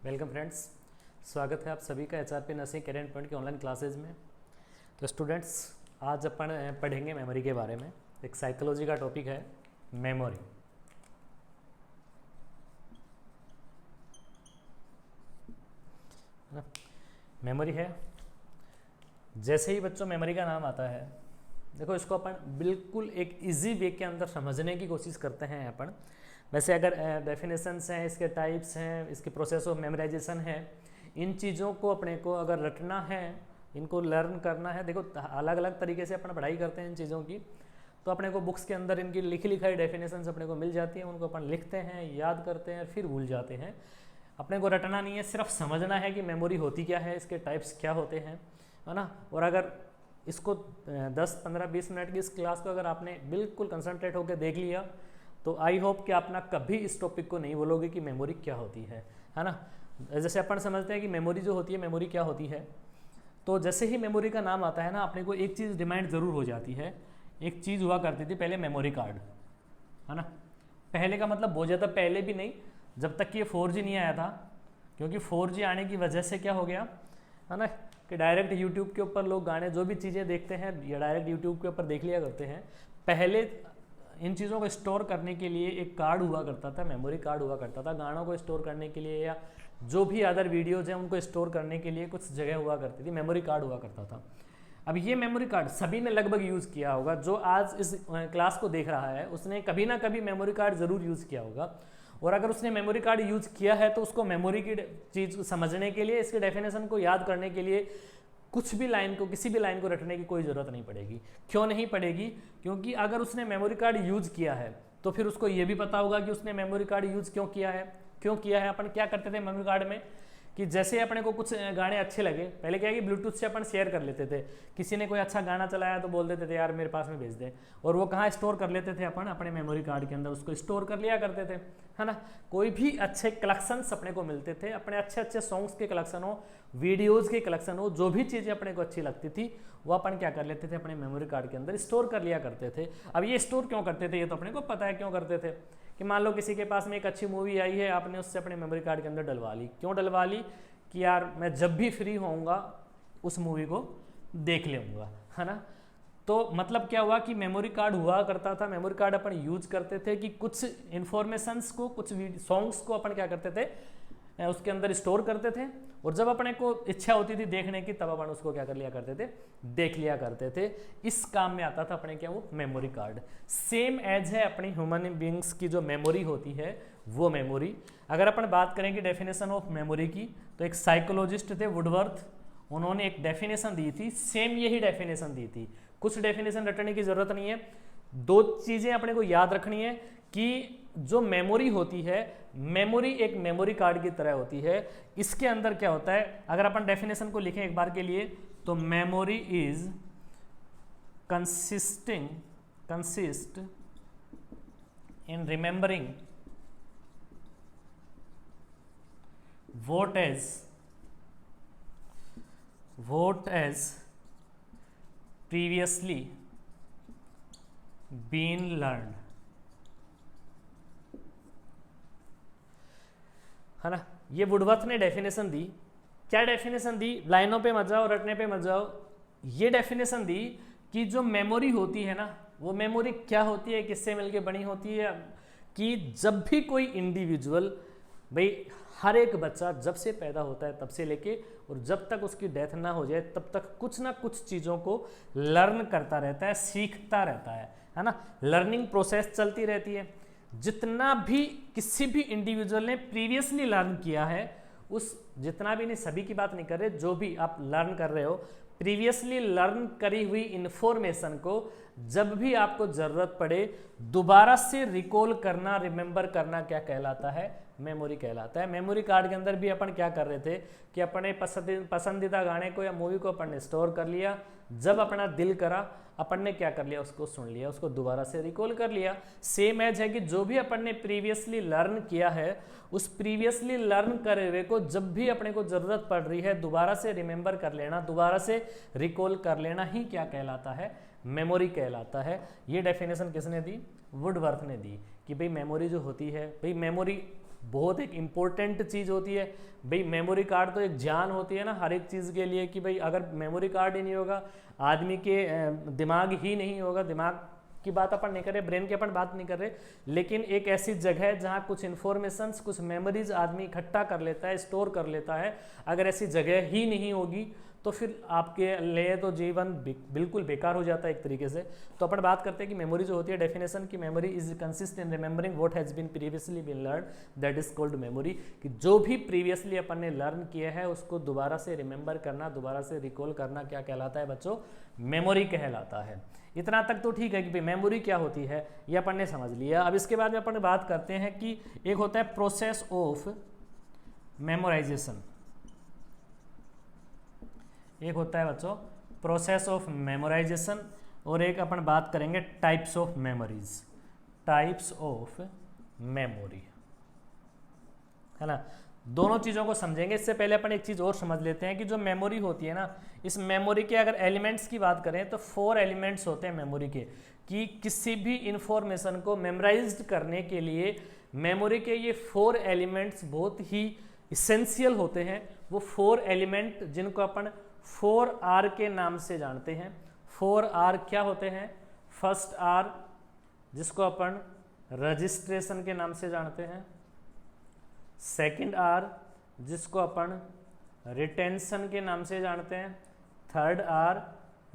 Welcome friends, स्वागत है आप सभी का एचआरपी नर्सिंग कैरियर पॉइंट के ऑनलाइन क्लासेज में। तो स्टूडेंट्स, आज अपन पढ़ेंगे मेमोरी के बारे में। एक साइकोलॉजी का टॉपिक है मेमोरी, है ना। मेमोरी है, जैसे ही बच्चों मेमोरी का नाम आता है, देखो इसको अपन बिल्कुल एक इजी वे के अंदर समझने की कोशिश करते हैं अपन। वैसे अगर डेफिनेशंस हैं, इसके टाइप्स हैं, इसके प्रोसेस ऑफ मेमोराइजेशन है, इन चीज़ों को अपने को अगर रटना है, इनको लर्न करना है, देखो अलग अलग तरीके से अपन पढ़ाई करते हैं इन चीज़ों की, तो अपने को बुक्स के अंदर इनकी लिखी लिखाई डेफिनेशंस अपने को मिल जाती हैं, उनको अपन लिखते हैं, याद करते हैं, फिर भूल जाते हैं। अपने को रटना नहीं है, सिर्फ समझना है कि मेमोरी होती क्या है, इसके टाइप्स क्या होते हैं, है ना। और अगर इसको 10, 15, 20 मिनट की इस क्लास को अगर आपने बिल्कुल कंसंट्रेट होकर देख लिया, तो आई होप कि आप ना कभी इस टॉपिक को नहीं बोलोगे कि मेमोरी क्या होती है ना। जैसे अपन समझते हैं कि मेमोरी जो होती है, मेमोरी क्या होती है, तो जैसे ही मेमोरी का नाम आता है ना, अपने को एक चीज़ डिमांड ज़रूर हो जाती है। एक चीज़ हुआ करती थी पहले, मेमोरी कार्ड, है ना। पहले का मतलब बहुत ज़्यादा पहले भी नहीं, जब तक कि ये 4G नहीं आया था, क्योंकि 4G आने की वजह से क्या हो गया, है ना, कि डायरेक्ट यूट्यूब के ऊपर लोग गाने जो भी चीज़ें देखते हैं या डायरेक्ट यूट्यूब के ऊपर देख लिया करते हैं। पहले इन चीज़ों को स्टोर करने के लिए एक कार्ड हुआ करता था, मेमोरी कार्ड हुआ करता था। गानों को स्टोर करने के लिए या जो भी अदर वीडियोज़ हैं उनको स्टोर करने के लिए कुछ जगह हुआ करती थी, मेमोरी कार्ड हुआ करता था। अब ये मेमोरी कार्ड सभी ने लगभग यूज़ किया होगा। जो आज इस क्लास को देख रहा है उसने कभी ना कभी मेमोरी कार्ड ज़रूर यूज़ किया होगा। और अगर उसने मेमोरी कार्ड यूज़ किया है तो उसको मेमोरी की चीज़ समझने के लिए, इसके डेफिनेशन को याद करने के लिए कुछ भी लाइन को, किसी भी लाइन को रटने की कोई ज़रूरत नहीं पड़ेगी। क्यों नहीं पड़ेगी? क्योंकि अगर उसने मेमोरी कार्ड यूज़ किया है तो फिर उसको ये भी पता होगा कि उसने मेमोरी कार्ड यूज़ क्यों किया है। अपन क्या करते थे मेमोरी कार्ड में, कि जैसे अपने को कुछ गाने अच्छे लगे, पहले क्या है कि ब्लूटूथ से अपन शेयर कर लेते थे। किसी ने कोई अच्छा गाना चलाया तो बोल देते थे यार मेरे पास में भेज दे, और वो कहाँ स्टोर कर लेते थे अपन, अपने मेमोरी कार्ड के अंदर उसको स्टोर कर लिया करते थे, है ना। कोई भी अच्छे कलेक्शंस अपने को मिलते थे, अपने अच्छे अच्छे सॉन्ग्स के कलेक्शन हो, वीडियोज़ के कलेक्शन हो, जो भी चीज़ें अपने को अच्छी लगती थी वो अपन क्या कर लेते थे, अपने मेमोरी कार्ड के अंदर स्टोर कर लिया करते थे। अब ये स्टोर क्यों करते थे, ये तो अपने को पता है क्यों करते थे। कि मान लो किसी के पास में एक अच्छी मूवी आई है, आपने उससे अपने मेमोरी कार्ड के अंदर डलवा ली। क्यों डलवा ली? कि यार मैं जब भी फ्री होऊंगा उस मूवी को देख लूँगा, है ना। तो मतलब क्या हुआ कि मेमोरी कार्ड हुआ करता था, मेमोरी कार्ड अपन यूज करते थे कि कुछ इन्फॉर्मेशंस को, कुछ सॉन्ग्स को अपन क्या करते थे, उसके अंदर स्टोर करते थे, और जब अपने को इच्छा होती थी देखने की तब अपन उसको क्या कर लिया करते थे, देख लिया करते थे। इस काम में आता था अपने क्या, वो मेमोरी कार्ड। सेम एज है अपनी ह्यूमन बींग्स की जो मेमोरी होती है वो मेमोरी। अगर अपन बात करेंगे डेफिनेशन ऑफ मेमोरी की, तो एक साइकोलॉजिस्ट थे वुडवर्थ, उन्होंने एक डेफिनेशन दी थी, सेम यही डेफिनेशन दी थी। कुछ डेफिनेशन रटने की जरूरत नहीं है, दो चीजें अपने को याद रखनी है कि जो मेमोरी होती है, मेमोरी एक मेमोरी कार्ड की तरह होती है। इसके अंदर क्या होता है, अगर अपन डेफिनेशन को लिखें एक बार के लिए, तो memory is consist in remembering what as previously been learned, है ना। ये वुडवर्थ ने डेफिनेशन दी। क्या डेफिनेशन दी? लाइनों पे मत जाओ, रटने पे मत जाओ। ये डेफिनेशन दी कि जो मेमोरी होती है ना, वो मेमोरी क्या होती है, किससे मिलके बनी होती है, कि जब भी कोई इंडिविजुअल, भाई हर एक बच्चा जब से पैदा होता है तब से लेके और जब तक उसकी डेथ ना हो जाए तब तक कुछ ना कुछ चीज़ों को लर्न करता रहता है, सीखता रहता है ना। लर्निंग प्रोसेस चलती रहती है। जितना भी किसी भी इंडिविजुअल ने प्रीवियसली लर्न किया है, उस जितना भी नहीं, सभी की बात नहीं कर रहे, जो भी आप लर्न कर रहे हो, प्रीवियसली लर्न करी हुई इंफॉर्मेशन को जब भी आपको जरूरत पड़े दोबारा से रिकॉल करना, रिमेंबर करना क्या कहलाता है, मेमोरी कहलाता है। मेमोरी कार्ड के अंदर भी अपन क्या कर रहे थे कि अपने पसंदीदा गाने को या मूवी को अपन ने स्टोर कर लिया, जब अपना दिल करा अपन ने क्या कर लिया, उसको सुन लिया, उसको दोबारा से रिकॉल कर लिया। सेम एज है कि जो भी अपन ने प्रीवियसली लर्न किया है, उस प्रीवियसली लर्न करे हुए को जब भी अपने को जरूरत पड़ रही है दोबारा से रिमेंबर कर लेना, दोबारा से रिकॉल कर लेना ही क्या कहलाता है, मेमोरी कहलाता है। ये डेफिनेशन किसने दी? वुडवर्थ ने दी कि भाई मेमोरी जो होती है, भाई मेमोरी बहुत एक इम्पोर्टेंट चीज़ होती है भाई। मेमोरी कार्ड तो एक जान होती है ना हर एक चीज़ के लिए, कि भाई अगर मेमोरी कार्ड ही नहीं होगा, आदमी के दिमाग ही नहीं होगा, दिमाग की बात अपन नहीं कर रहे, ब्रेन की अपन बात नहीं कर रहे, लेकिन एक ऐसी जगह है जहाँ कुछ इन्फॉर्मेशंस, कुछ मेमोरीज आदमी इकट्ठा कर लेता है, स्टोर कर लेता है। अगर ऐसी जगह ही नहीं होगी तो फिर आपके लिए तो जीवन बिल्कुल बेकार हो जाता है एक तरीके से। तो अपन बात करते हैं कि मेमोरी जो होती है, डेफिनेशन की memory is consist in remembering what has been previously been learn, that is called memory. कि जो भी प्रीवियसली अपन ने लर्न किया है उसको दोबारा से रिमेंबर करना, दोबारा से रिकॉल करना, क्या कहलाता है बच्चों? मेमोरी कहलाता है। इतना तक तो ठीक है कि भाई मेमोरी क्या होती है ये अपन ने समझ लिया। अब इसके बाद में अपन बात करते हैं कि एक होता है प्रोसेस ऑफ मेमोराइजेशन, एक होता है बच्चों प्रोसेस ऑफ मेमोराइजेशन, और एक अपन बात करेंगे types of memories, types of memory, है ना। दोनों चीज़ों को समझेंगे। इससे पहले अपन एक चीज़ और समझ लेते हैं कि जो मेमोरी होती है ना, इस मेमोरी के अगर एलिमेंट्स की बात करें तो 4 एलिमेंट्स होते हैं मेमोरी के। कि किसी भी इंफॉर्मेशन को मेमोराइज्ड करने के लिए मेमोरी के ये 4 एलिमेंट्स बहुत ही इसेंशियल होते हैं। वो 4 एलिमेंट जिनको अपन 4R के नाम से जानते हैं। 4R क्या होते हैं? फर्स्ट R जिसको अपन रजिस्ट्रेशन के नाम से जानते हैं, सेकंड R जिसको अपन रिटेंशन के नाम से जानते हैं, थर्ड R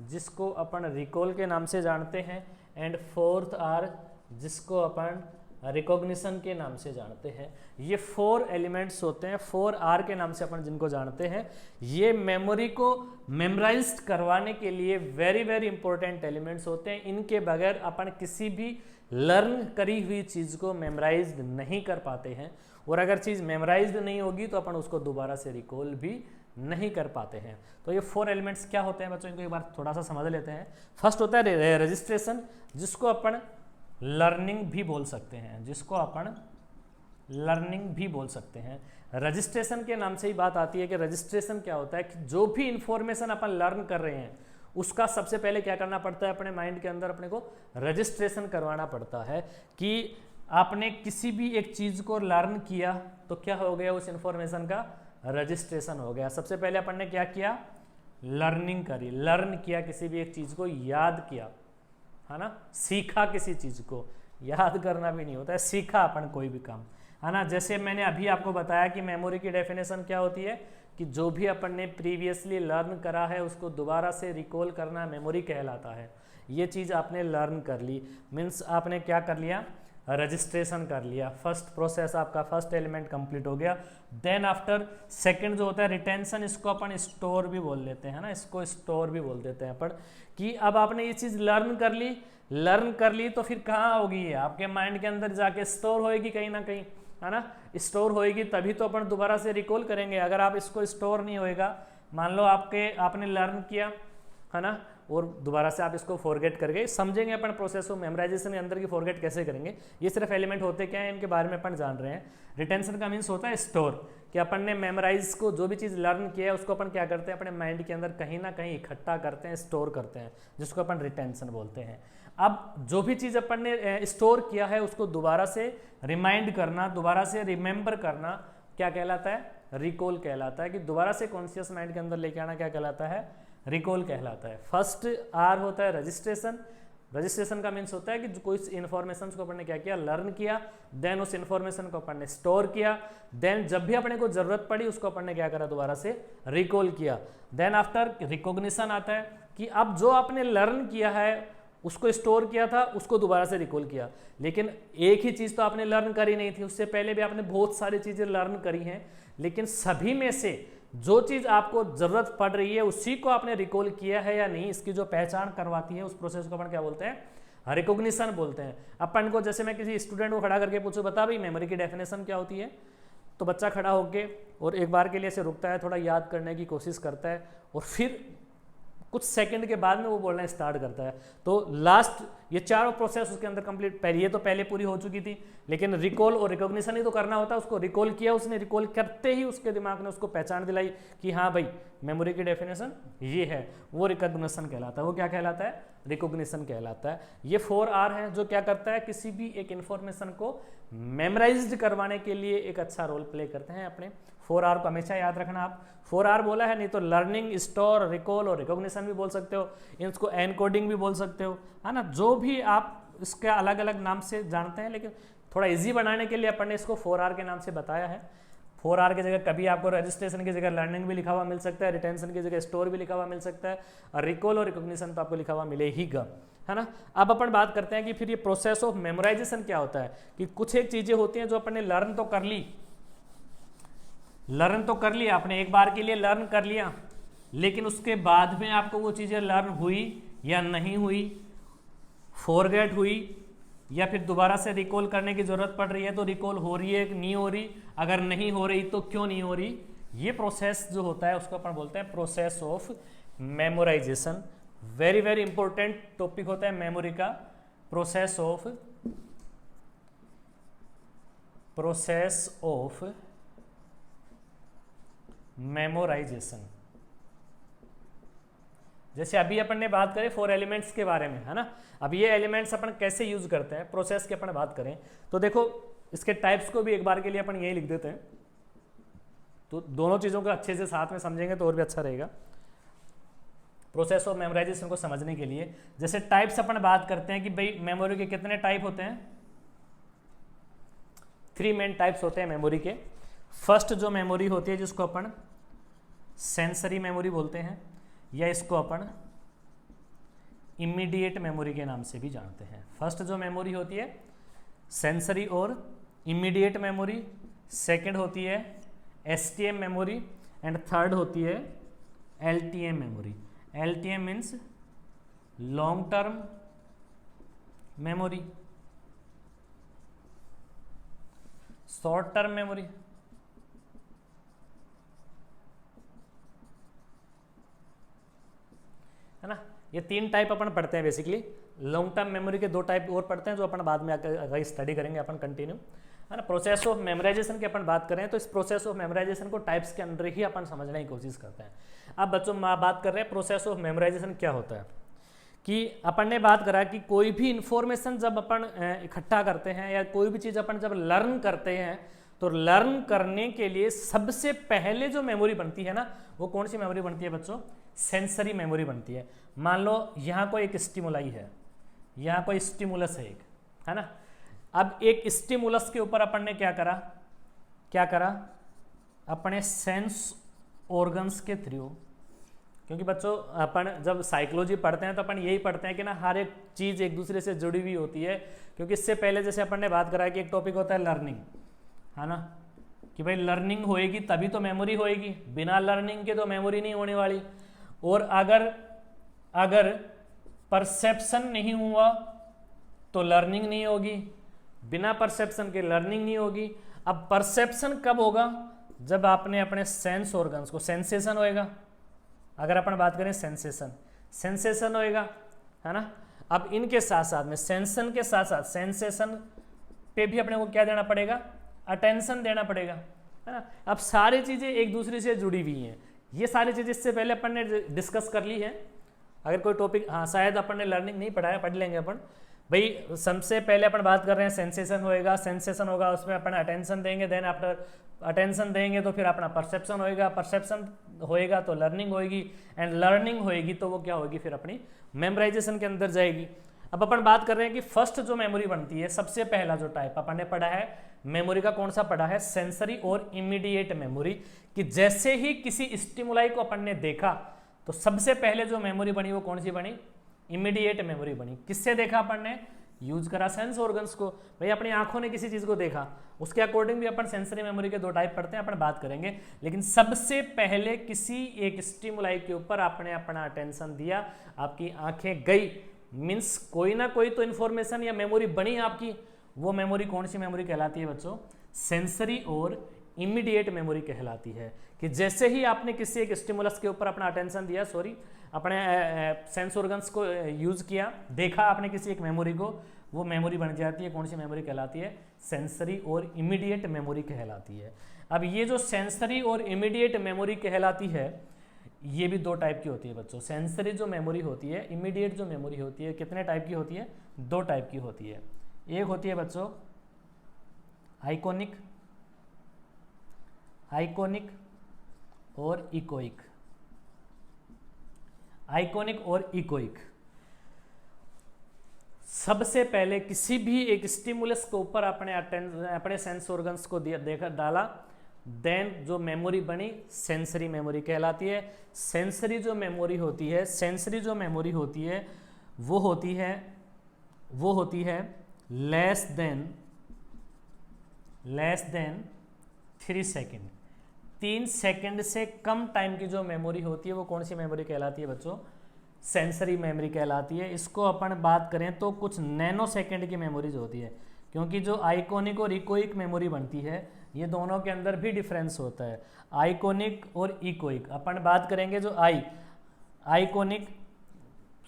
जिसको अपन रिकॉल के नाम से जानते हैं, एंड फोर्थ R जिसको अपन रिकॉग्निशन के नाम से जानते हैं। ये 4 एलिमेंट्स होते हैं, 4R के नाम से अपन जिनको जानते हैं। ये मेमोरी को मेमोराइज्ड करवाने के लिए वेरी वेरी इंपॉर्टेंट एलिमेंट्स होते हैं। इनके बगैर अपन किसी भी लर्न करी हुई चीज़ को मेमोराइज्ड नहीं कर पाते हैं, और अगर चीज़ मेमोराइज्ड नहीं होगी तो अपन उसको दोबारा से रिकॉल भी नहीं कर पाते हैं। तो ये 4 एलिमेंट्स क्या होते हैं बच्चों, इनको एक बार थोड़ा सा समझ लेते हैं। फर्स्ट होता है रजिस्ट्रेशन, जिसको अपन लर्निंग भी बोल सकते हैं, जिसको अपन लर्निंग भी बोल सकते हैं। रजिस्ट्रेशन के नाम से ही बात आती है कि रजिस्ट्रेशन क्या होता है कि जो भी इंफॉर्मेशन अपन लर्न कर रहे हैं उसका सबसे पहले क्या करना पड़ता है, अपने माइंड के अंदर अपने को रजिस्ट्रेशन करवाना पड़ता है। कि आपने किसी भी एक चीज़ को लर्न किया तो क्या हो गया, उस इंफॉर्मेशन का रजिस्ट्रेशन हो गया। सबसे पहले अपन ने क्या किया, लर्निंग करी, लर्न किया, किसी भी एक चीज़ को याद किया, है ना, सीखा किसी चीज़ को। याद करना भी नहीं होता है, सीखा अपन कोई भी काम, है ना। जैसे मैंने अभी आपको बताया कि मेमोरी की डेफिनेशन क्या होती है, कि जो भी अपन ने प्रीवियसली लर्न करा है उसको दोबारा से रिकॉल करना मेमोरी कहलाता है। ये चीज़ आपने लर्न कर ली, मीन्स आपने क्या कर लिया, रजिस्ट्रेशन कर लिया। फर्स्ट प्रोसेस आपका, फर्स्ट एलिमेंट कंप्लीट हो गया। देन आफ्टर सेकंड जो होता है रिटेंशन, इसको अपन स्टोर भी बोल लेते हैं ना, इसको स्टोर भी बोल देते हैं अपन। कि अब आपने ये चीज़ लर्न कर ली तो फिर कहाँ होगी ये, आपके माइंड के अंदर जाके स्टोर होएगी कहीं ना कहीं, है ना। स्टोर होएगी तभी तो अपन दोबारा से रिकॉल करेंगे। अगर आप इसको स्टोर नहीं होएगा, मान लो आपने लर्न किया, है ना, और दोबारा से आप इसको फॉरगेट कर गए, समझेंगे अपन प्रोसेस ऑफ मेमोराइजेशन के अंदर की फॉरगेट कैसे करेंगे। ये सिर्फ एलिमेंट होते क्या है इनके बारे में अपन जान रहे हैं। रिटेंशन का मीन्स होता है स्टोर, कि अपन ने मेमोराइज को, जो भी चीज़ लर्न किया है उसको अपन क्या करते हैं, अपने माइंड के अंदर कहीं ना कहीं इकट्ठा करते हैं, स्टोर करते हैं, जिसको अपन रिटेंशन बोलते हैं। अब जो भी चीज़ अपन ने स्टोर किया है उसको दोबारा से रिमाइंड करना, दोबारा से रिमेंबर करना, क्या कहलाता है, रिकॉल कहलाता है। कि दोबारा से कॉन्शियस माइंड के अंदर लेके आना क्या कहलाता है, रिकॉल कहलाता है। फर्स्ट R होता है रजिस्ट्रेशन। रजिस्ट्रेशन का मीन्स होता है कि कोई इन्फॉर्मेशन को अपन ने क्या किया, लर्न किया, देन उस इन्फॉर्मेशन को अपन ने स्टोर किया, देन जब भी अपने को जरूरत पड़ी उसको अपन ने क्या करा, दोबारा से रिकॉल किया। देन आफ्टर रिकॉग्निशन आता है, कि अब जो आपने लर्न किया है उसको स्टोर किया था, उसको दोबारा से रिकॉल किया। लेकिन एक ही चीज़ तो आपने लर्न करी नहीं थी, उससे पहले भी आपने बहुत सारी चीज़ें लर्न करी हैं, लेकिन सभी में से जो चीज़ आपको ज़रूरत पड़ रही है उसी को आपने रिकॉल किया है या नहीं, इसकी जो पहचान करवाती है उस प्रोसेस को अपन क्या बोलते हैं, रिकॉग्निशन बोलते हैं। अपन को, जैसे मैं किसी स्टूडेंट को खड़ा करके पूछूं, बता भाई मेमोरी की डेफिनेशन क्या होती है, तो बच्चा खड़ा होके और एक बार के लिए ऐसे रुकता है, थोड़ा याद करने की कोशिश करता है, और फिर कुछ सेकंड के बाद में वो बोलना स्टार्ट करता है। तो लास्ट ये चारों प्रोसेस उसके अंदर कंप्लीट, ये तो पहले पूरी हो चुकी थी, लेकिन रिकॉल और रिकॉग्निशन ही तो करना होता है। उसको रिकॉल किया उसने, रिकॉल करते ही उसके दिमाग ने उसको पहचान दिलाई कि हाँ भाई मेमोरी की डेफिनेशन ये है, वो रिकॉग्निशन कहलाता है। वो क्या कहलाता है? रिकॉग्निशन कहलाता है। ये 4R है जो क्या करता है, किसी भी एक इंफॉर्मेशन को मेमोराइज्ड करवाने के लिए एक अच्छा रोल प्ले करते हैं। अपने 4R को हमेशा याद रखना। आप 4R बोला है, नहीं तो लर्निंग, स्टोर, रिकॉल और रिकॉग्निशन भी बोल सकते हो, इसको एनकोडिंग भी बोल सकते हो, है ना। जो भी आप इसके अलग अलग नाम से जानते हैं, लेकिन थोड़ा इजी बनाने के लिए अपन ने इसको 4R के नाम से बताया है। 4R की जगह कभी आपको रजिस्ट्रेशन की जगह लर्निंग भी लिखा हुआ मिल सकता है, रिटेंशन की जगह स्टोर भी लिखा हुआ मिल सकता है, और रिकॉल और रिकॉग्निशन तो आपको लिखा हुआ मिलेगा, है ना। अब अपन बात करते हैं कि फिर ये प्रोसेस ऑफ मेमोराइजेशन क्या होता है। कि कुछ एक चीजें होती हैं जो अपन ने लर्न तो कर ली, आपने एक बार के लिए लर्न कर लिया, लेकिन उसके बाद में आपको वो चीजें लर्न हुई या नहीं हुई, फॉरगेट हुई, या फिर दोबारा से रिकॉल करने की जरूरत पड़ रही है तो रिकॉल हो रही है कि नहीं हो रही, अगर नहीं हो रही तो क्यों नहीं हो रही। ये प्रोसेस जो होता है उसको अपन बोलते हैं process of memorisation. Very very important topic होता है मेमोरी का, प्रोसेस ऑफ मेमोराइजेशन। जैसे अभी अपन ने बात करें 4 एलिमेंट्स के बारे में, है ना। अब ये एलिमेंट्स अपन कैसे यूज करते हैं, प्रोसेस की अपन बात करें तो देखो इसके टाइप्स को भी एक बार के लिए अपन यही लिख देते हैं, तो दोनों चीज़ों को अच्छे से साथ में समझेंगे तो और भी अच्छा रहेगा प्रोसेस ऑफ मेमोराइजेशन को समझने के लिए। जैसे टाइप्स अपन बात करते हैं कि भाई मेमोरी के कितने टाइप होते हैं, 3 मेन टाइप्स होते हैं मेमोरी के। फर्स्ट जो मेमोरी होती है जिसको अपन सेंसरी मेमोरी बोलते हैं, या इसको अपन इमीडिएट मेमोरी के नाम से भी जानते हैं। फर्स्ट जो मेमोरी होती है सेंसरी और इमीडिएट मेमोरी, सेकंड होती है एसटीएम मेमोरी, एंड थर्ड होती है LTM memory. LTM means long term memory, short term memory, है ना। ये 3 टाइप अपन पढ़ते हैं बेसिकली। लॉन्ग टर्म मेमोरी के 2 टाइप और पढ़ते हैं जो अपन बाद में आकर स्टडी करेंगे अपन कंटिन्यू, है ना। प्रोसेस ऑफ मेमोराइजेशन की अपन बात करें तो इस प्रोसेस ऑफ मेमोराइजेशन को टाइप्स के अंदर ही अपन समझने की कोशिश करते हैं। अब बच्चों बात कर रहे हैं प्रोसेस ऑफ मेमोराइजेशन क्या होता है। कि अपन ने बात करा कि कोई भी इंफॉर्मेशन जब अपन इकट्ठा करते हैं या कोई भी चीज़ अपन जब लर्न करते हैं, तो लर्न करने के लिए सबसे पहले जो मेमोरी बनती है ना, वो कौन सी मेमोरी बनती है बच्चों? सेंसरी मेमोरी बनती है। मान लो यहाँ कोई एक स्टिमुलाई है, यहाँ कोई स्टिमुलस है एक, है ना। अब एक स्टिमुलस के ऊपर अपन ने क्या करा, अपने सेंस ऑर्गन्स के थ्रू, क्योंकि बच्चों अपन जब साइकोलॉजी पढ़ते हैं तो अपन यही पढ़ते हैं कि ना हर एक चीज़ एक दूसरे से जुड़ी हुई होती है। क्योंकि इससे पहले जैसे अपन ने बात करा कि एक टॉपिक होता है लर्निंग, है ना, कि भाई लर्निंग होएगी तभी तो मेमोरी होएगी, बिना लर्निंग के तो मेमोरी नहीं होने वाली। और अगर परसेप्शन नहीं हुआ तो लर्निंग नहीं होगी, बिना परसेप्शन के लर्निंग नहीं होगी। अब परसेप्शन कब होगा? जब आपने अपने सेंस ऑर्गन्स को, सेंसेशन होएगा, अगर अपन बात करें सेंसेशन होएगा, है ना। अब इनके साथ साथ में सेंसन के साथ साथ सेंसेशन पे भी अपने को क्या देना पड़ेगा? अटेंशन देना पड़ेगा, है ना। अब सारी चीज़ें एक दूसरे से जुड़ी हुई हैं। ये सारी चीज़ें इससे पहले अपन ने डिस्कस कर ली है। अगर कोई टॉपिक, हाँ शायद अपन ने लर्निंग नहीं पढ़ाया, पढ़ लेंगे अपन। भाई सबसे पहले अपन बात कर रहे हैं सेंसेशन होगा, उसमें अपन अटेंशन देंगे, देन आफ्टर अटेंशन देंगे तो फिर अपना परसेप्शन होएगा तो लर्निंग होएगी, एंड लर्निंग होएगी तो वो क्या होगी? फिर अपनी मेमोराइजेशन के अंदर जाएगी। अब अपन बात कर रहे हैं कि फर्स्ट जो मेमोरी बनती है, सबसे पहला जो टाइप अपन ने पढ़ा है मेमोरी का, कौन सा पढ़ा है? सेंसरी और इमीडिएट मेमोरी। कि जैसे ही किसी स्टिमुलाई को अपन ने देखा तो सबसे पहले जो मेमोरी बनी वो कौन सी बनी? इमीडिएट मेमोरी बनी। किससे देखा अपन ने? यूज करा सेंस ऑर्गन्स को। भाई अपनी आंखों ने किसी चीज को देखा, उसके अकॉर्डिंग भी अपन सेंसरी मेमोरी के 2 टाइप पढ़ते हैं, अपन बात करेंगे। लेकिन सबसे पहले किसी एक स्टिमुलाई के ऊपर आपने अपना अटेंशन दिया, आपकी आंखें गई, मीन्स कोई ना कोई तो इन्फॉर्मेशन या मेमोरी बनी आपकी। वो मेमोरी कौन सी मेमोरी कहलाती है बच्चों? सेंसरी और इमीडिएट मेमोरी कहलाती है। कि जैसे ही आपने किसी एक स्टिमुलस के ऊपर अपना अटेंशन दिया, अपने सेंस ऑर्गन्स को यूज किया, देखा आपने किसी एक मेमोरी को, वो मेमोरी बन जाती है। कौन सी मेमोरी कहलाती है? सेंसरी और इमीडिएट मेमोरी कहलाती है। अब ये जो सेंसरी और इमीडिएट मेमोरी कहलाती है, ये भी दो टाइप की होती है बच्चों। सेंसरी जो मेमोरी होती है, इमीडिएट जो मेमोरी होती है, कितने टाइप की होती है? दो टाइप की होती है। एक होती है बच्चों आइकॉनिक और इकोइक। आइकॉनिक और इकोइक। सबसे पहले किसी भी एक स्टिमुलस के ऊपर अपने सेंस ऑर्गन्स को देखा डाला, देन जो मेमोरी बनी सेंसरी मेमोरी कहलाती है। सेंसरी जो मेमोरी होती है वो होती है लेस देन 3 सेकेंड। 3 सेकेंड से कम टाइम की जो मेमोरी होती है वो कौन सी मेमोरी कहलाती है बच्चों? सेंसरी मेमोरी कहलाती है। इसको अपन बात करें तो कुछ नैनो सेकेंड की मेमोरीज होती है, क्योंकि जो आइकॉनिक और इकोइक मेमोरी बनती है, ये दोनों के अंदर भी डिफरेंस होता है। आइकॉनिक और इकोइक अपन बात करेंगे। जो आइकॉनिक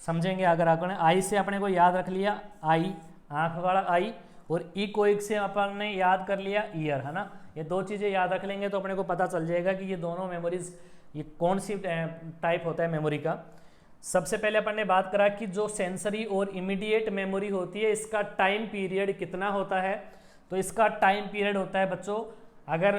समझेंगे, अगर अपन आई से अपने को याद रख लिया, आई आंख वाला आई, और इकोइक से अपन ने याद कर लिया ईयर, है ना। ये दो चीज़ें याद रख लेंगे तो अपने को पता चल जाएगा कि ये दोनों मेमोरीज, ये कौन सी टाइप होता है मेमोरी का। सबसे पहले अपन ने बात करा कि जो सेंसरी और इमीडिएट मेमोरी होती है, इसका टाइम पीरियड कितना होता है। तो इसका टाइम पीरियड होता है बच्चों, अगर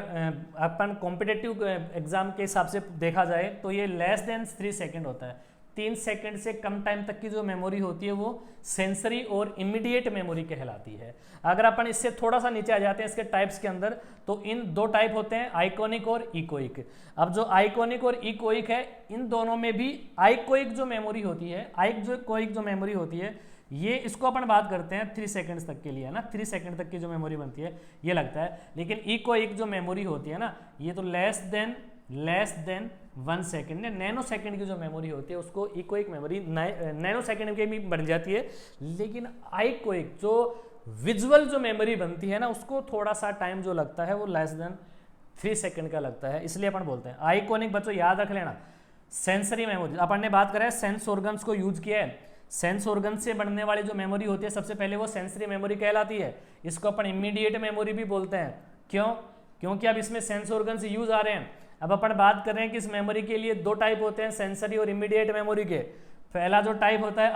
अपन कॉम्पिटिटिव एग्जाम के हिसाब से देखा जाए तो ये लेस देन 3 सेकेंड होता है। 3 सेकेंड से कम टाइम तक की जो मेमोरी होती है वो सेंसरी और इमीडिएट मेमोरी कहलाती है। अगर अपन इससे थोड़ा सा नीचे आ जाते हैं इसके टाइप्स के अंदर, तो इन दो टाइप होते हैं, आइकॉनिक और इकोइक। अब जो आइकॉनिक और इकोइक है, इन दोनों में भी आइकॉनिक जो मेमोरी होती है, ये इसको अपन बात करते हैं 3 सेकेंड्स तक के लिए, है ना। 3 सेकेंड तक की जो मेमोरी बनती है ये लगता है। लेकिन इकोइक जो मेमोरी होती है ना, ये तो less than 1 second, nano second की जो मेमोरी होती है उसको इकोइक मेमोरी नैनो सेकेंड की भी बन जाती है। लेकिन आइकोइक जो विजुअल जो मेमोरी बनती है ना, उसको थोड़ा सा टाइम जो लगता है वो लेस देन 3 सेकेंड का लगता है, इसलिए अपन बोलते हैं आइकॉनिक। बच्चों याद रख लेना, सेंसरी मेमोरी अपन ने बात करा है, सेंस ऑर्गन्स को यूज किया है। सेंस ऑर्गन से बनने वाली जो मेमोरी होती है सबसे पहले वो सेंसरी मेमोरी कहलाती है। इसको अपन इमीडिएट मेमोरी भी बोलते हैं। क्यों? क्योंकि अब इसमें सेंस ऑर्गन से यूज आ रहे हैं। अब अपन बात कर रहे हैं कि इस मेमोरी के लिए दो टाइप होते हैं, सेंसरी और इमीडिएट मेमोरी के। पहला जो टाइप होता है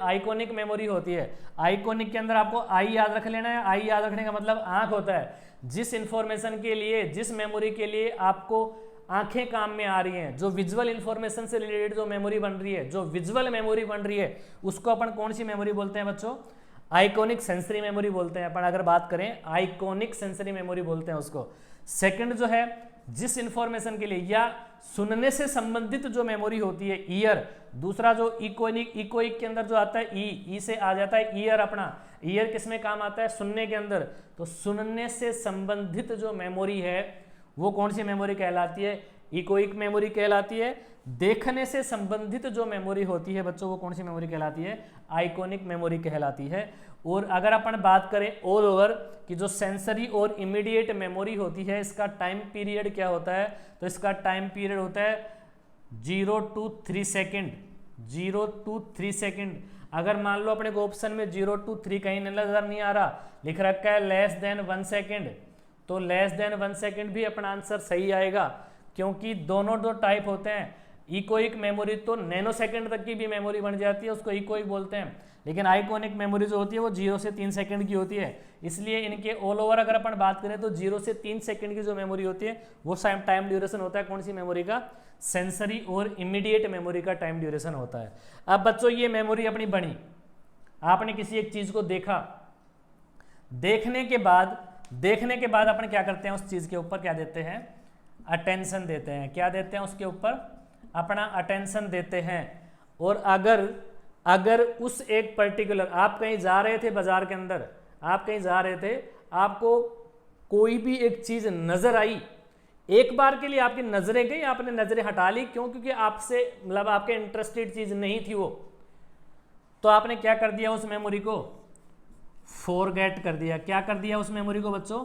आइकॉनिक मेमोरी होती है। आइकॉनिक के अंदर आपको आई याद रख लेना है। आई याद रखने का मतलब आंख होता है। जिस इंफॉर्मेशन के लिए, जिस मेमोरी के लिए आपको आंखें काम में आ रही हैं, जो विजुअल इंफॉर्मेशन से रिलेटेड जो मेमोरी बन रही है, जो विजुअल मेमोरी बन रही है, उसको अपन कौन सी मेमोरी बोलते हैं बच्चों? आइकॉनिक सेंसरी मेमोरी बोलते हैं। अपन अगर बात करें आइकॉनिक सेंसरी मेमोरी बोलते हैं उसको। सेकंड जो है, जिस इंफॉर्मेशन के लिए या सुनने से संबंधित जो मेमोरी होती है, ईयर। दूसरा जो इकोइक के अंदर जो आता है ई से आ जाता है ईयर। अपना ईयर किसमें काम आता है? सुनने के अंदर। तो सुनने से संबंधित जो मेमोरी है वो कौन सी मेमोरी कहलाती है? इकोइक मेमोरी कहलाती है। देखने से संबंधित जो मेमोरी होती है बच्चों, वो कौन सी मेमोरी कहलाती है? आइकॉनिक मेमोरी कहलाती है। और अगर अपन बात करें ऑल ओवर कि जो सेंसरी और इमीडिएट मेमोरी होती है, इसका टाइम पीरियड क्या होता है? तो इसका टाइम पीरियड होता है 0 to 3 सेकेंड। 0 to 3 second. अगर मान लो अपने को ऑप्शन में 0 to 3 कहीं नजर नहीं आ रहा, लिख रखा है लेस देन 1 सेकेंड, तो लेस देन 1 सेकेंड भी अपना आंसर सही आएगा, क्योंकि दोनों दो टाइप होते हैं। इकोइक मेमोरी तो नैनो सेकेंड तक की भी मेमोरी बन जाती है, उसको इकोइक बोलते हैं। लेकिन आइकॉनिक मेमोरी जो होती है वो 0 से 3 सेकेंड की होती है। इसलिए इनके ऑल ओवर अगर अपन बात करें तो 0 से 3 सेकेंड की जो मेमोरी होती है वो टाइम ड्यूरेशन होता है कौन सी मेमोरी का? सेंसरी और इमीडिएट मेमोरी का टाइम ड्यूरेशन होता है। अब बच्चों ये मेमोरी अपनी बनी, आपने किसी एक चीज को देखा, देखने के बाद अपन क्या करते हैं? उस चीज के ऊपर क्या देते हैं? अटेंशन देते हैं। क्या देते हैं? उसके ऊपर अपना अटेंशन देते हैं। और अगर उस एक पर्टिकुलर, आप कहीं जा रहे थे बाजार के अंदर, आप कहीं जा रहे थे, आपको कोई भी एक चीज नजर आई, एक बार के लिए आपकी नजरें गई, आपने नजरें हटा ली, क्यों? क्योंकि आपसे मतलब आपके इंटरेस्टेड चीज नहीं थी वो, तो आपने क्या कर दिया? उस मेमोरी को फॉरगेट कर दिया। क्या कर दिया? उस मेमोरी को बच्चों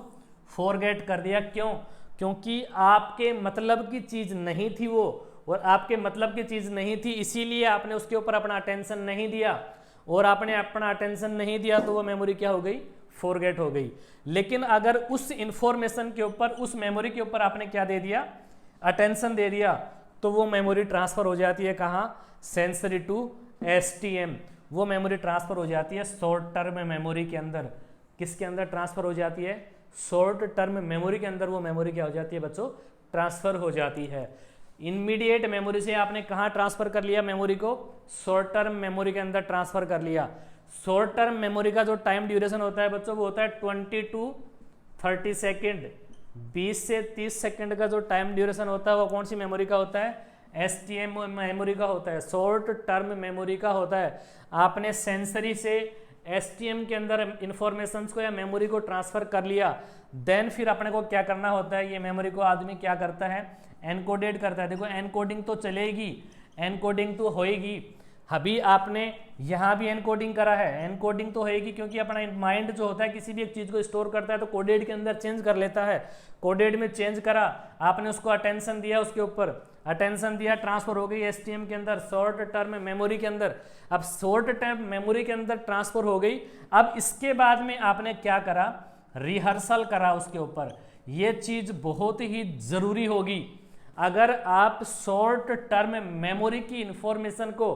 फॉरगेट कर दिया। क्यों? क्योंकि आपके मतलब की चीज नहीं थी वो, और आपके मतलब की चीज नहीं थी, इसीलिए आपने उसके ऊपर अपना अटेंशन नहीं दिया, और आपने अपना अटेंशन नहीं दिया तो वो मेमोरी क्या हो गई, फॉरगेट हो गई। लेकिन अगर उस इंफॉर्मेशन के ऊपर, उस मेमोरी के ऊपर आपने क्या दे दिया, अटेंशन दे दिया, तो वो मेमोरी ट्रांसफर हो जाती है कहाँ, सेंसरी टू एसटीएम। वो मेमोरी ट्रांसफर हो जाती है शॉर्ट टर्म मेमोरी के अंदर। किसके अंदर ट्रांसफर हो जाती है, शॉर्ट टर्म मेमोरी के अंदर वो मेमोरी क्या हो जाती है बच्चों, ट्रांसफर हो जाती है। इमीडिएट मेमोरी से आपने कहाँ ट्रांसफर कर लिया मेमोरी को, शॉर्ट टर्म मेमोरी के अंदर ट्रांसफर कर लिया। शॉर्ट टर्म मेमोरी का जो टाइम ड्यूरेशन होता है बच्चों, वो होता है 20 to 30 सेकेंड। 20 से 30 सेकेंड का जो टाइम ड्यूरेशन होता है वो कौन सी मेमोरी का होता है, एसटीएम मेमोरी का होता है, शॉर्ट टर्म मेमोरी का होता है। आपने सेंसरी से एसटीएम के अंदर इंफॉर्मेशन को या मेमोरी को ट्रांसफर कर लिया, देन फिर अपने को क्या करना होता है, ये मेमोरी को आदमी क्या करता है, एनकोडेड करता है। देखो एनकोडिंग तो चलेगी, एनकोडिंग तो होएगी। अभी आपने यहाँ भी एनकोडिंग करा है, एनकोडिंग तो होएगी, क्योंकि अपना माइंड जो होता है किसी भी एक चीज़ को स्टोर करता है तो कोडेड के अंदर चेंज कर लेता है। कोडेड में चेंज करा, आपने उसको अटेंशन दिया, उसके ऊपर अटेंशन दिया, ट्रांसफर हो गई एसटीएम के अंदर, शॉर्ट टर्म मेमोरी के अंदर। अब शॉर्ट टर्म मेमोरी के अंदर ट्रांसफर हो गई। अब इसके बाद में आपने क्या करा, रिहर्सल करा उसके ऊपर। ये चीज़ बहुत ही ज़रूरी होगी। अगर आप शॉर्ट टर्म मेमोरी की इंफॉर्मेशन को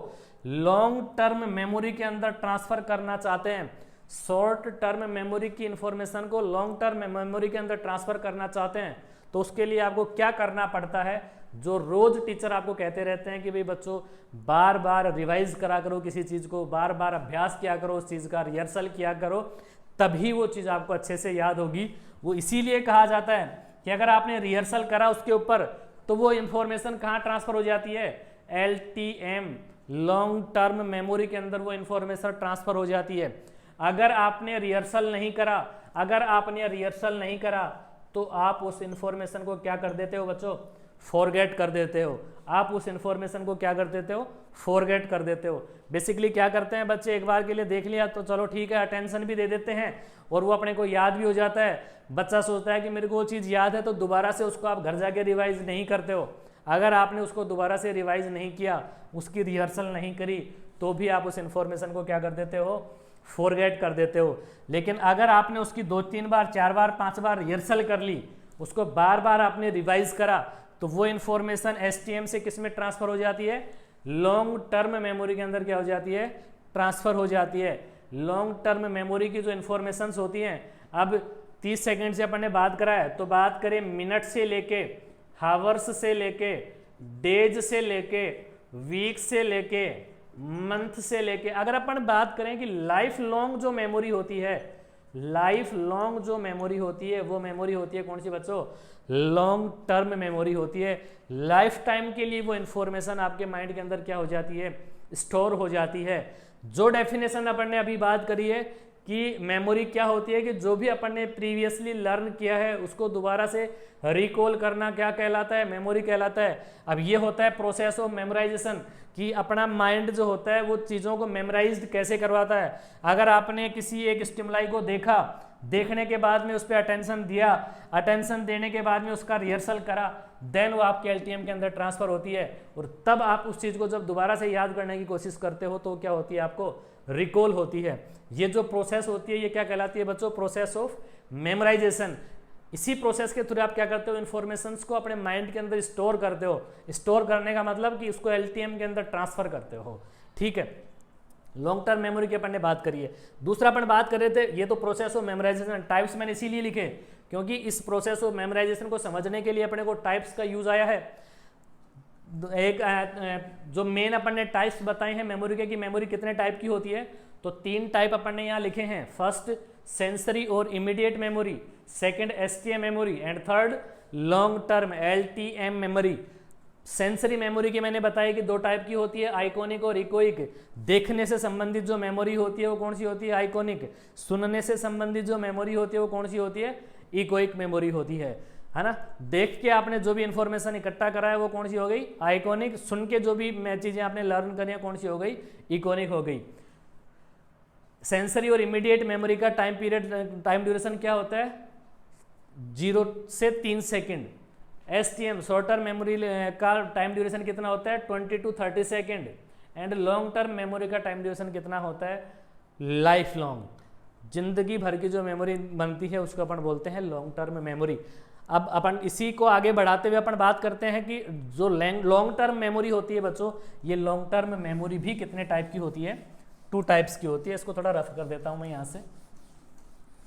लॉन्ग टर्म मेमोरी के अंदर ट्रांसफर करना चाहते हैं, शॉर्ट टर्म मेमोरी की इंफॉर्मेशन को लॉन्ग टर्म मेमोरी के अंदर ट्रांसफर करना चाहते हैं, तो उसके लिए आपको क्या करना पड़ता है, जो रोज टीचर आपको कहते रहते हैं कि भाई बच्चों बार बार रिवाइज करा करो, किसी चीज़ को बार बार अभ्यास किया करो, उस चीज़ का रिहर्सल किया करो, तभी वो चीज़ आपको अच्छे से याद होगी। वो इसीलिए कहा जाता है कि अगर आपने रिहर्सल करा उसके ऊपर, तो वो इंफॉर्मेशन कहाँ ट्रांसफर हो जाती है, एलटीएम लॉन्ग टर्म मेमोरी के अंदर वो इंफॉर्मेशन ट्रांसफर हो जाती है। अगर आपने रिहर्सल नहीं करा, अगर आपने रिहर्सल नहीं करा, तो आप उस इंफॉर्मेशन को क्या कर देते हो बच्चों, फॉरगेट कर देते हो। आप उस इंफॉर्मेशन को क्या कर देते हो, फॉरगेट कर देते हो। बेसिकली क्या करते हैं बच्चे, एक बार के लिए देख लिया तो चलो ठीक है, अटेंशन भी दे देते हैं और वो अपने को याद भी हो जाता है। बच्चा सोचता है कि मेरे को वो चीज़ याद है, तो दोबारा से उसको आप घर जाके रिवाइज नहीं करते हो। अगर आपने उसको दोबारा से रिवाइज नहीं किया, उसकी रिहर्सल नहीं करी, तो भी आप उस इंफॉर्मेशन को क्या कर देते हो, फॉरगेट कर देते हो। लेकिन अगर आपने उसकी 2-3 बार 4 बार 5 बार रिहर्सल कर ली, उसको बार बार आपने रिवाइज करा, तो वो इंफॉर्मेशन एसटीएम से किस में ट्रांसफर हो जाती है, लॉन्ग टर्म मेमोरी के अंदर क्या हो जाती है, ट्रांसफर हो जाती है। लॉन्ग टर्म मेमोरी की जो इंफॉर्मेशंस होती हैं, अब 30 सेकेंड से अपन ने बात करा है, तो बात करें मिनट से लेके, हावर्स से लेके, डेज से लेके, वीक से लेके, मंथ से लेके, अगर अपन बात करें कि लाइफ लॉन्ग जो मेमोरी होती है, लाइफ लॉन्ग जो मेमोरी होती है, वो मेमोरी होती है कौन सी बच्चों, लॉन्ग टर्म मेमोरी होती है। लाइफ टाइम के लिए वो इंफॉर्मेशन आपके माइंड के अंदर क्या हो जाती है, स्टोर हो जाती है। जो डेफिनेशन अपन ने अभी बात करी है कि मेमोरी क्या होती है, कि जो भी अपन ने प्रीवियसली लर्न किया है उसको दोबारा से रिकॉल करना क्या कहलाता है, मेमोरी कहलाता है। अब ये होता है प्रोसेस ऑफ मेमोराइजेशन, कि अपना माइंड जो होता है वो चीज़ों को मेमोराइज्ड कैसे करवाता है। अगर आपने किसी एक स्टिमुलाई को देखा, देखने के बाद में उस पर अटेंशन दिया, अटेंशन देने के बाद में उसका रिहर्सल करा, देन वो आपके एलटीएम के अंदर ट्रांसफर होती है, और तब आप उस चीज़ को जब दोबारा से याद करने की कोशिश करते हो तो क्या होती है, आपको रिकॉल होती है। ये जो प्रोसेस होती है ये क्या कहलाती है बच्चों, प्रोसेस ऑफ मेमोराइजेशन। इसी प्रोसेस के थ्रू आप क्या करते हो, इन्फॉर्मेशंस को अपने माइंड के अंदर स्टोर करते हो। स्टोर करने का मतलब कि उसको एलटीएम के अंदर ट्रांसफर करते हो, ठीक है। लॉन्ग टर्म मेमोरी की अपन ने बात करी है। दूसरा अपन बात कर रहे थे, ये तो प्रोसेस ऑफ मेमोराइजेशन, टाइप्स मैंने इसीलिए लिखे क्योंकि इस प्रोसेस ऑफ मेमोराइजेशन को समझने के लिए अपने को टाइप्स का यूज आया है। एक जो मेन अपन ने टाइप्स बताए हैं मेमोरी के, कि मेमोरी कितने टाइप की होती है, तो 3 टाइप अपन ने यहाँ लिखे हैं। फर्स्ट सेंसरी और immediate memory, second STM memory, and third long term LTM memory. Sensory memory की मैंने बताया कि 2 टाइप की होती है, आइकॉनिक और इकोइक। देखने से संबंधित जो मेमोरी होती है वो कौन सी होती है, आइकॉनिक। सुनने से संबंधित जो मेमोरी होती है वो कौन सी होती है, इकोइक मेमोरी होती है ना। देख के आपने जो भी इंफॉर्मेशन इकट्ठा करा है वो कौन सी हो गई, आइकॉनिक। सुन के जो भी चीजें आपने लर्न करी है कौन सी हो गई, इकोनिक हो गई। सेंसरी और इमीडिएट मेमोरी का टाइम पीरियड, टाइम ड्यूरेशन क्या होता है, 0 से 3 second. STM short term memory का टाइम ड्यूरेशन कितना होता है 20 to 30 second. And long term memory का टाइम ड्यूरेशन कितना होता है लाइफ लॉन्ग, जिंदगी भर की जो मेमोरी बनती है उसको अपन बोलते हैं लॉन्ग टर्म मेमोरी। अब अपन इसी को आगे बढ़ाते हुए अपन बात करते हैं कि जो लॉन्ग टर्म मेमोरी होती है बच्चों, ये लॉन्ग टर्म मेमोरी भी कितने टाइप की होती है 2 टाइप्स की होती है। इसको थोड़ा रफ कर देता हूं मैं यहाँ से।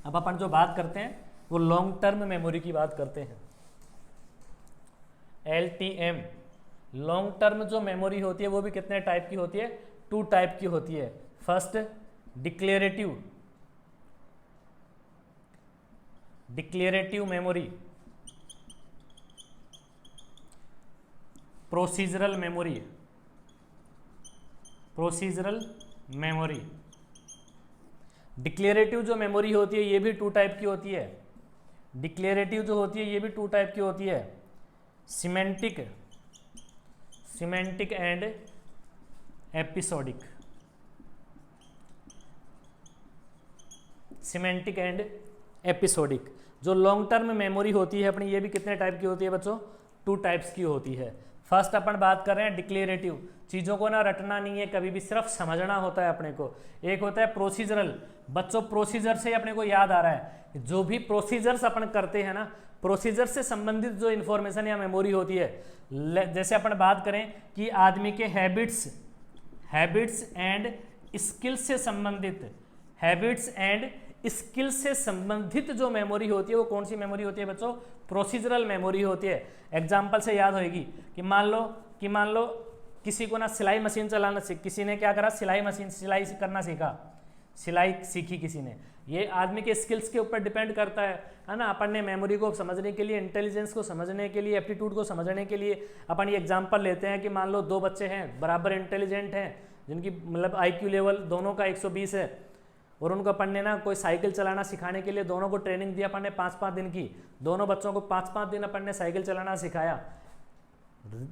अब अपन जो बात करते हैं वो लॉन्ग टर्म मेमोरी की बात करते हैं। LTM लॉन्ग टर्म जो मेमोरी होती है वो भी कितने टाइप की होती है 2 टाइप की होती है। First declarative memory, procedural memory. Declarative जो मेमोरी होती है ये भी 2 टाइप की होती है। डिक्लेरेटिव जो होती है ये भी 2 टाइप की होती है, semantic and episodic. Semantic and episodic जो लॉन्ग टर्म मेमोरी होती है अपनी, ये भी कितने टाइप की होती है बच्चों 2 टाइप्स की होती है। फर्स्ट अपन बात कर रहे हैं डिक्लेरेटिव, चीज़ों को ना रटना नहीं है कभी भी, सिर्फ समझना होता है अपने को। एक होता है प्रोसीजरल, बच्चों प्रोसीजर से अपने को याद आ रहा है जो भी प्रोसीजर्स अपन करते हैं ना, प्रोसीजर से संबंधित जो इन्फॉर्मेशन या मेमोरी होती है, जैसे अपन बात करें कि आदमी के हैबिट्स एंड स्किल्स से संबंधित जो मेमोरी होती है वो कौन सी मेमोरी होती है बच्चों प्रोसीजरल मेमोरी होती है। एग्जाम्पल से याद होगी कि मान लो किसी को ना सिलाई मशीन चलाना किसी ने क्या करा, सिलाई करना सीखा, सिलाई सीखी किसी ने, ये आदमी के स्किल्स के ऊपर डिपेंड करता है ना। अपन ने मेमोरी को समझने के लिए, इंटेलिजेंस को समझने के लिए, एप्टीट्यूड को समझने के लिए अपन ये एग्जांपल लेते हैं कि मान लो 2 बच्चे हैं बराबर इंटेलिजेंट हैं, जिनकी मतलब IQ लेवल दोनों का 120 है, और उनको अपन ने ना कोई साइकिल चलाना सिखाने के लिए दोनों को ट्रेनिंग दी अपन ने 5-5 दिन की। दोनों बच्चों को 5-5 दिन अपन ने साइकिल चलाना सिखाया।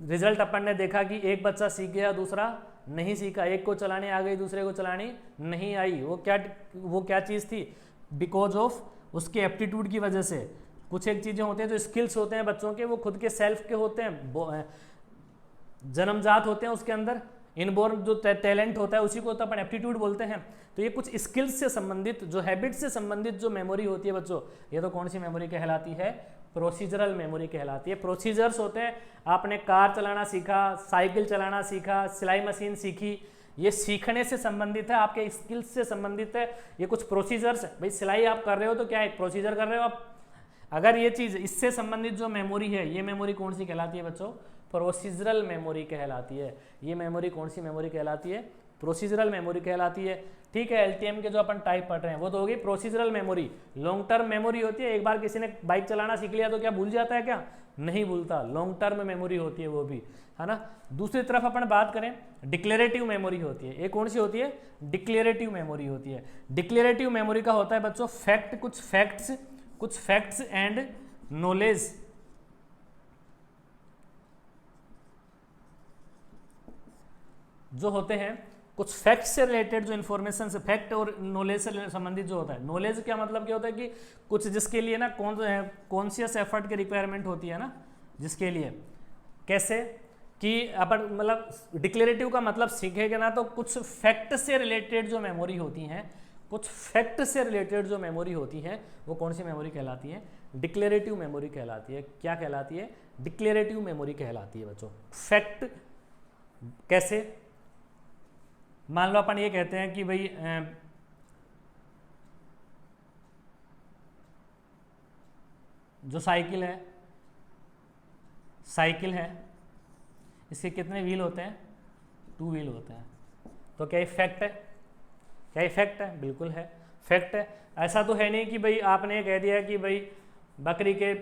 रिजल्ट अपन ने देखा कि एक बच्चा सीख गया, दूसरा नहीं सीखा, एक को चलाने आ गई, दूसरे को चलानी नहीं आई। वो क्या चीज़ थी, बिकॉज ऑफ उसके एप्टीट्यूड की वजह से। कुछ एक चीज़ें होती हैं जो स्किल्स होते हैं बच्चों के, वो खुद के सेल्फ के होते हैं, जन्मजात होते हैं, उसके अंदर इनबोर्न जो टैलेंट होता है उसी को तो अपन एप्टीट्यूड बोलते हैं। तो ये कुछ स्किल्स से संबंधित, जो हैबिट से संबंधित जो मेमोरी होती है बच्चों, ये तो कौन सी मेमोरी कहलाती है प्रोसीजरल मेमोरी कहलाती है। प्रोसीजर्स होते हैं, आपने कार चलाना सीखा, साइकिल चलाना सीखा, सिलाई मशीन सीखी, ये सीखने से संबंधित है, आपके स्किल्स से संबंधित है। ये कुछ प्रोसीजर्स, भाई सिलाई आप कर रहे हो तो क्या एक प्रोसीजर कर रहे हो आप। अगर ये चीज़ इससे संबंधित जो मेमोरी है, ये मेमोरी कौन सी कहलाती है बच्चों प्रोसीजरल मेमोरी कहलाती है। ये मेमोरी कौन सी मेमोरी कहलाती है प्रोसीजरल मेमोरी कहलाती है। ठीक है, LTM के जो अपन टाइप पढ़ रहे हैं वो तो होगी procedural memory. Long term memory होती है, एक बार किसी ने बाइक चलाना सीख लिया तो क्या भूल जाता है, क्या नहीं भूलता, लॉन्ग टर्म मेमोरी होती है वो भी, है ना। दूसरी तरफ अपन बात करें डिक्लेरेटिव मेमोरी होती है। एक कौन सी होती है डिक्लेरेटिव मेमोरी होती है। डिक्लेरेटिव मेमोरी का होता है बच्चों कुछ फैक्ट्स एंड नॉलेज, जो होते हैं कुछ फैक्ट से रिलेटेड, जो इन्फॉर्मेशन से, फैक्ट और नॉलेज से संबंधित जो होता है। नॉलेज क्या मतलब क्या होता है कि कुछ जिसके लिए ना कॉन्शियस एफर्ट की रिक्वायरमेंट होती है ना, जिसके लिए कैसे कि अपन मतलब डिक्लेरेटिव का मतलब सीखेगा ना तो कुछ फैक्ट से रिलेटेड जो मेमोरी होती हैं, कुछ फैक्ट से रिलेटेड जो मेमोरी होती है वो कौन सी मेमोरी कहलाती है डिक्लेरेटिव मेमोरी कहलाती है। क्या कहलाती है डिक्लेरेटिव मेमोरी कहलाती है बच्चों। फैक्ट कैसे, मान लो अपन ये कहते हैं कि भाई जो साइकिल है इसके कितने व्हील होते हैं 2 व्हील होते हैं। तो क्या ये फैक्ट है, क्या ये फैक्ट है, बिल्कुल है, फैक्ट है। ऐसा तो है नहीं कि भाई आपने कह दिया कि भाई बकरी के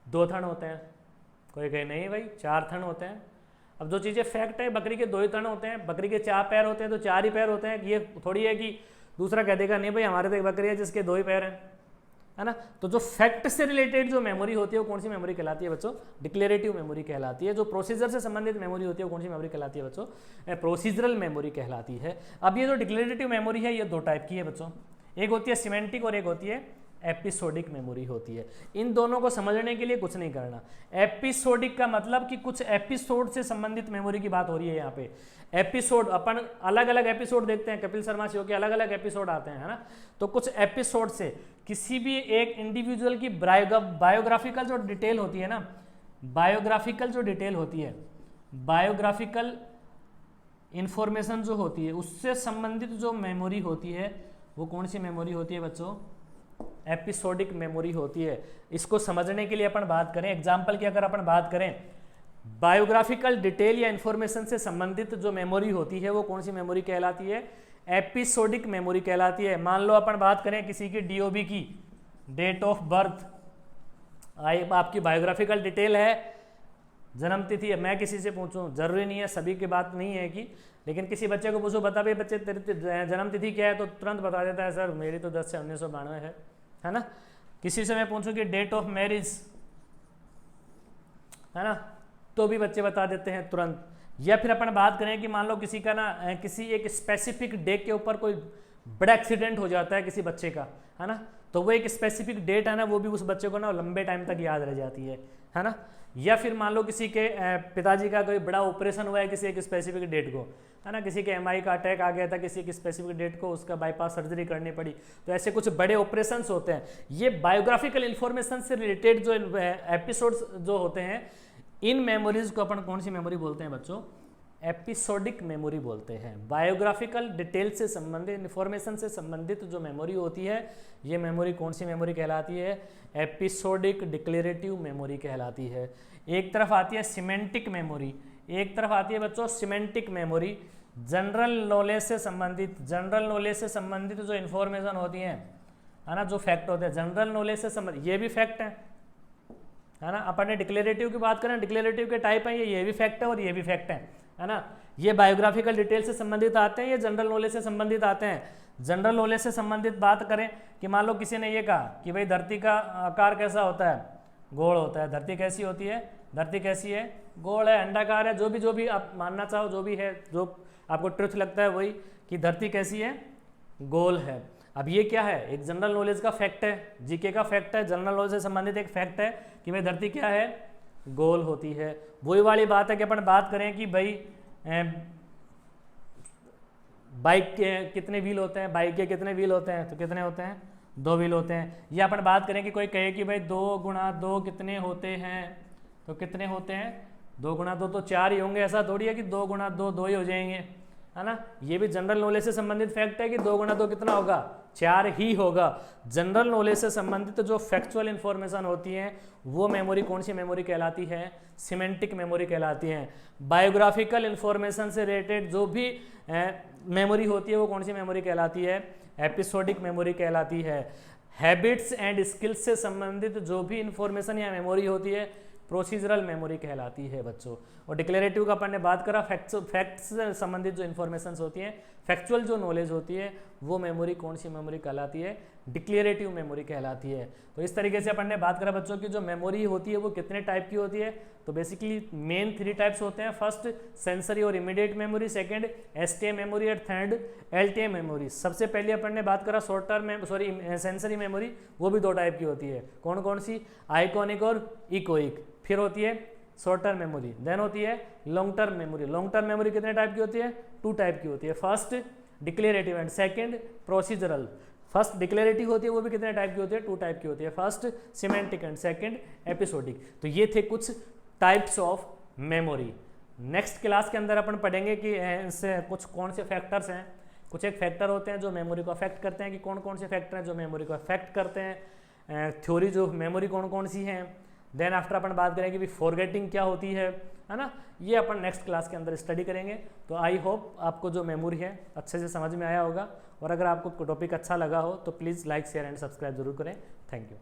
2 थन होते हैं, कोई कहे नहीं भाई 4 थन होते हैं। अब जो चीज़ें फैक्ट है, बकरी के 2 ही थन होते हैं, बकरी के 4 पैर होते हैं तो 4 ही पैर होते हैं। ये थोड़ी है कि दूसरा कह देगा नहीं भाई हमारे तो एक बकरी है जिसके 2 ही पैर हैं, है ना। तो जो फैक्ट से रिलेटेड जो मेमोरी होती है वो कौन सी मेमोरी कहलाती है बच्चों डिक्लेरेटिव मेमोरी कहलाती है। जो प्रोसीजर से संबंधित मेमोरी होती है वो कौन सी मेमोरी कहलाती है बच्चों प्रोसीजरल मेमोरी कहलाती है। अब ये जो डिक्लेरेटिव मेमोरी है ये 2 टाइप की है बच्चों, एक होती है सिमेंटिक और एक होती है एपिसोडिक मेमोरी होती है। इन दोनों को समझने के लिए कुछ नहीं करना। एपिसोडिक का मतलब कि कुछ एपिसोड से संबंधित मेमोरी की बात हो रही है यहाँ पे। एपिसोड अपन अलग अलग एपिसोड देखते हैं, कपिल शर्मा शो के अलग अलग एपिसोड आते हैं, है ना। तो कुछ एपिसोड से किसी भी एक इंडिविजुअल की बायोग्राफिकल जो डिटेल होती है ना, बायोग्राफिकल जो डिटेल होती है, बायोग्राफिकल इंफॉर्मेशन जो होती है, उससे संबंधित जो मेमोरी होती है वो कौन सी मेमोरी होती है बच्चों? एपिसोडिक मेमोरी होती है। इसको समझने के लिए अपन बात करें, एग्जाम्पल की अगर अपन बात करें, बायोग्राफिकल डिटेल या इंफॉर्मेशन से संबंधित जो मेमोरी होती है वो कौन सी मेमोरी कहलाती है? एपिसोडिक मेमोरी कहलाती है। मान लो अपन बात करें किसी की डीओबी की, डेट ऑफ बर्थ, आपकी बायोग्राफिकल डिटेल है, जन्म तिथि है। मैं किसी से पूछूं, जरूरी नहीं है, सभी की बात नहीं है कि, लेकिन किसी बच्चे को पूछो, बता भाई बच्चे तेरी जन्म तिथि क्या है, तो तुरंत बता देता है सर मेरी तो 10 से 1992 है ना। किसी से मैं पूछूं कि डेट ऑफ मैरिज, है ना, तो भी बच्चे बता देते हैं तुरंत। या फिर अपन बात करें कि मान लो किसी का ना किसी एक स्पेसिफिक डे के ऊपर कोई बड़ा एक्सीडेंट हो जाता है किसी बच्चे का, है ना, तो वो एक स्पेसिफिक डेट है ना, वो भी उस बच्चे को ना लंबे टाइम तक याद रह जाती है ना। या फिर मान लो किसी के पिताजी का कोई बड़ा ऑपरेशन हुआ है किसी एक स्पेसिफिक डेट को, है ना, किसी के एमआई का अटैक आ गया था किसी एक स्पेसिफिक डेट को, उसका बाईपास सर्जरी करनी पड़ी। तो ऐसे कुछ बड़े ऑपरेशंस होते हैं। ये बायोग्राफिकल इंफॉर्मेशन से रिलेटेड जो एपिसोड्स जो होते हैं, इन मेमोरीज को अपन कौन सी मेमोरी बोलते हैं बच्चों? एपिसोडिक मेमोरी बोलते हैं। बायोग्राफिकल डिटेल से संबंधित, इंफॉर्मेशन से संबंधित जो मेमोरी होती है, ये मेमोरी कौन सी मेमोरी कहलाती है? एपिसोडिक डिक्लेरेटिव मेमोरी कहलाती है। एक तरफ आती है सिमेंटिक मेमोरी, एक तरफ आती है बच्चों सिमेंटिक मेमोरी, जनरल नॉलेज से संबंधित, जनरल नॉलेज से संबंधित जो इंफॉर्मेशन होती है ना, जो फैक्ट होते हैं जनरल नॉलेज से संबंधित, ये भी फैक्ट है ना। अपन ने डिक्लेरेटिव की बात करें, डिक्लेरेटिव के टाइप है, ये भी फैक्ट है और ये भी फैक्ट है ना। ये बायोग्राफिकल डिटेल से संबंधित आते हैं, ये जनरल नॉलेज से संबंधित आते हैं। जनरल नॉलेज से संबंधित बात करें कि मान लो किसी ने ये कहा कि भाई धरती का आकार कैसा होता है? गोल होता है। धरती कैसी होती है? धरती कैसी है? गोल है, अंडाकार है, जो भी आप मानना चाहो, जो भी है, जो आपको ट्रुथ लगता है वही, कि धरती कैसी है? गोल है। अब ये क्या है? एक जनरल नॉलेज का फैक्ट है, जीके का फैक्ट है, जनरल नॉलेज से संबंधित एक फैक्ट है कि भाई धरती क्या है? गोल होती है। वही वाली बात है कि अपन बात करें कि भाई बाइक के कितने व्हील होते हैं? बाइक के कितने व्हील होते हैं? तो कितने होते हैं? 2 व्हील होते हैं। या अपन बात करें कि कोई कहे कि भाई 2 गुणा 2 कितने होते हैं? तो कितने होते हैं? 2 गुणा 2 तो 4 ही होंगे। ऐसा थोड़ी है कि 2 गुणा 2 2 ही हो जाएंगे, है ना। ये भी जनरल नॉलेज से संबंधित फैक्ट है कि 2 गुणा 2 कितना होगा? 4 ही होगा। जनरल नॉलेज से संबंधित जो फैक्चुअल इंफॉर्मेशन होती है वो मेमोरी कौन सी मेमोरी कहलाती है? सिमेंटिक मेमोरी कहलाती है। बायोग्राफिकल इंफॉर्मेशन से रिलेटेड जो भी मेमोरी होती है वो कौन सी मेमोरी कहलाती है? एपिसोडिक मेमोरी कहलाती है। हैबिट्स एंड स्किल्स से संबंधित जो भी इंफॉर्मेशन या मेमोरी होती है प्रोसीजरल मेमोरी कहलाती है बच्चों। और डिक्लेरेटिव का अपन ने बात करा, फैक्ट्स से संबंधित जो इन्फॉर्मेशन होती हैं, फैक्चुअल जो नॉलेज होती है, वो मेमोरी कौन सी मेमोरी कहलाती है? डिक्लेरेटिव मेमोरी कहलाती है। तो इस तरीके से अपन ने बात करा बच्चों की जो मेमोरी होती है वो कितने टाइप की होती है। तो बेसिकली मेन 3 टाइप्स होते हैं। फर्स्ट सेंसरी और immediate memory, second STM memory और थर्ड एलटीएम मेमोरी। सबसे पहले अपन ने बात करा शॉर्ट टर्म सेंसरी मेमोरी, वो भी 2 टाइप की होती है। कौन कौन सी? आइकॉनिक और इकोइक। फिर होती है शॉर्ट टर्म मेमोरी, देन होती है long term memory. Long term memory कितने टाइप की होती है? 2 टाइप की होती है। First declarative and second procedural. First declarative होती है वो भी कितने टाइप की होती है? 2 टाइप की होती है। First semantic and second episodic. तो ये थे कुछ types of memory. Next class के अंदर अपन पढ़ेंगे कि इससे कुछ कौन से फैक्टर्स हैं। कुछ एक फैक्टर होते हैं जो मेमोरी को अफेक्ट करते हैं, कि कौन कौन से फैक्टर हैं जो मेमोरी को अफेक्ट करते हैं। थ्योरी जो मेमोरी कौन कौन सी हैं। देन आफ्टर अपन बात करेंगे कि फॉरगेटिंग क्या होती है ना। ये अपन नेक्स्ट क्लास के अंदर स्टडी करेंगे। तो आई होप आपको जो मेमोरी है अच्छे से समझ में आया होगा। और अगर आपको टॉपिक अच्छा लगा हो तो please like share and subscribe जरूर करें। Thank you.